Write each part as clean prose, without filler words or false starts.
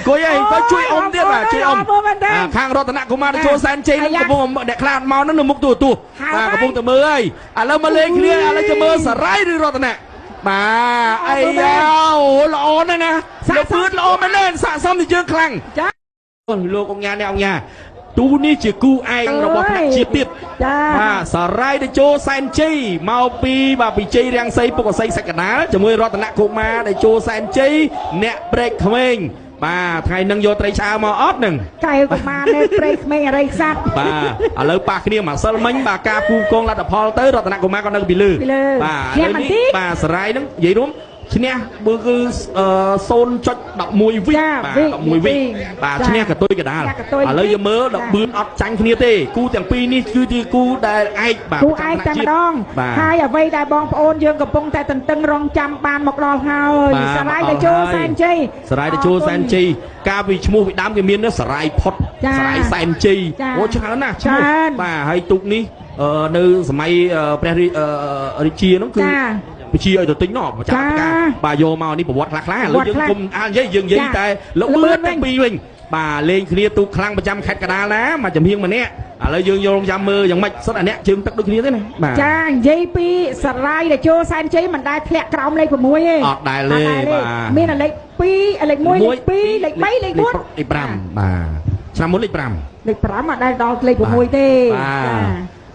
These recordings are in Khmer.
អង្គុយឯងទៅជួយអ៊ំទៀតបាទជួយអ៊ំខាងរតនកុមារទៅចូលសែនជ័យនឹងកំពុងអ្នកខ្លាចមកនឹងនៅមុខទូបាទកំពុងតែមើលហើយឥឡូវមកលេងគ្នាឥឡូវจะមើលសរៃឬរតនៈបាទអីយ៉ាអូល្អណាស់ណាលោកពឿនល្អមែនទេស័ក្តិសមទៅជើងខ្លាំងចាលោកអង្គញាអ្នកអង្គញាទូនេះជាគូឯងរបស់ថ្នាក់ជាតិទៀតបាទសរៃទៅចូលសែនជ័យមកពីបាទពីជ័យរាំងសីពុកអស័យសក្តាជាមួយរតនកុមារដែលចូលសែនជ័យអ្នកព្រែកក្មេងបាទថ្ងៃនឹងយកត្រីឆ្អើមកអត់នឹងកែវកុមារនៅព្រៃក្មេងអរិយស័ក្តិបាទឥឡូវប៉ះគ្នាមកសិលមិញបាទការពូកងលទ្ធផលទៅរតនកុមារក៏នៅពីលើបាទឥឡូវនេះបាទសរៃនឹងនិយាយរួមឈ្នះបើគឺ0.11 វិបាទ11 វិបាទឈ្នះកតុយកដាលឥឡូវយើងមើលដល់បឿនអត់ចាញ់គ្នាទេគូទាំងពីរនេះគឺជាគូដែលឯកបាទគូឯកតែម្ដងហើយអ្វីដែលបងប្អូនយើងកំពុងតែទន្ទឹងរង់ចាំបានមកដល់ហើយសរៃទៅចូលសែនជ័យសរៃទៅចូលសែនជ័យកាលពីឈ្មោះពីដើមគេមានសរៃផុតសរៃសែនជ័យអូច្រើនណាស់ឈ្មោះបាទហើយទូកនេះនៅសម័យព្រះរាជានោះគឺវិជាឲ្យទៅទិញនោះម្ចាស់ការបាទយកមកនេះប្រវត្តិខ្លះឥឡូវយើងគុំនិយាយយើងនិយាយតែលោកបឿនទាំងពីរវិញបាទលេងគ្នាទូកខ្លាំងប្រចាំខេត្តកណ្ដាលណាមកចំហៀងម្នាក់ឥឡូវយើងយករងចាំមើលយ៉ាងម៉េចសិតអាអ្នកជើងទឹកដូចគ្នាទេណាបាទចានិយាយពីសរាយដែលចូលសែនជ័យមិនដែលធ្លាក់ក្រោមលេខ6ទេអត់ដែលទេបាទមានលេខ2លេខ1លេខ2លេខ3លេខ4លេខ5បាទឆ្នាំមុនលេខ5លេខ5អត់ដែលដល់លេខ6ទេ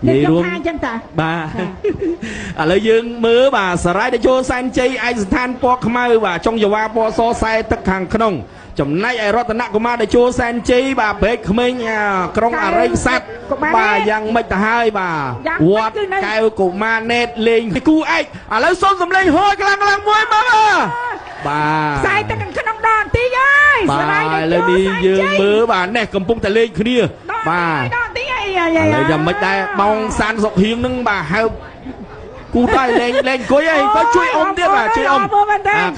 និយាយរួមអញ្ចឹងតាបាទឥឡូវយើងមើលបាទសរៃដែលចូលសែនជ័យឯកស្ថានពណ៌ខ្មៅបាទចុងយ៉ាវ៉ាពណ៌សខ្សែទឹកខាងក្នុងចំណែកឯរតនកុមារដែលចូលសែនជ័យបាទព្រែកក្មេងក្រុងអរិយស័ក្តិបាទយ៉ាងម៉េចទៅហើយបាទវត្តកែវកុមារណេតលេងគូឯកឥឡូវសុំសម្លេងហួយខ្លាំងមួយមកបាទខ្សែទឹកខាងក្នុងដល់បន្តិចហើយសរៃដែលឥឡូវនេះយើងមើលបាទនេះកំពុងតែលេងគ្នាបាទដល់បន្តិចហើយយ៉ាងម៉េចដែរបងសានសុកហៀងនឹងបាទហៅគូដៃលេងអង្គុយឯងទៅជួយអ៊ំទៀតបាទជួយអ៊ំ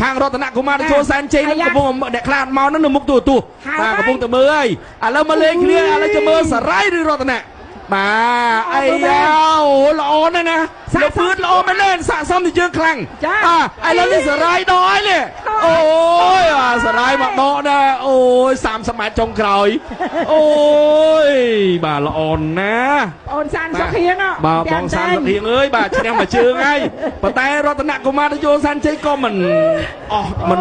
ខាងរតនកុមារទៅចូលសែនជ័យនឹងកំពុងអ្នកខ្លាចមកនឹងនៅមុខទូបាទកំពុងតែមើលហើយឥឡូវមកលេងគ្នាឥឡូវจะមើលសរៃឬរតនៈបាទអីយ៉ាអូល្អណាស់ណាលោកពឿនល្អមែនទេស័ក្តិសមទៅជើងខ្លាំងឥឡូវនេះសរៃដកហើយនេះអូយសរៃមកដកដែរអូយ30ម៉ែត្រចុងក្រោយអូយបាទល្អណាស់បងសានសុខហៀងបាទបងសានសុខហៀងអើយបាទឈ្នះមួយជើងហើយប៉ុន្តែរតនកុមារទៅចូលសែនជ័យក៏មិនអស់មិន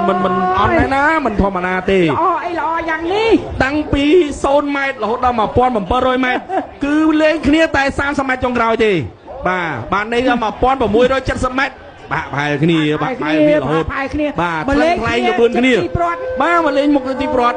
អត់ដែរណាមិនធម្មតាទេល្អអីល្អយ៉ាងនេះតាំងពី0ម៉ែត្ររហូតដល់1700ម៉ែត្រគឺលេងគ្នាតែ30ម៉ែត្រចុងក្រោយទេបាទនេះ1670ម៉ែត្របាទប្រហែលគ្នាបាទប្រហែលគ្នារហូតប្រហែលគ្នាបាទថ្លៃយកបឿនគ្នាបាទមកលេងមុខទីប្រត់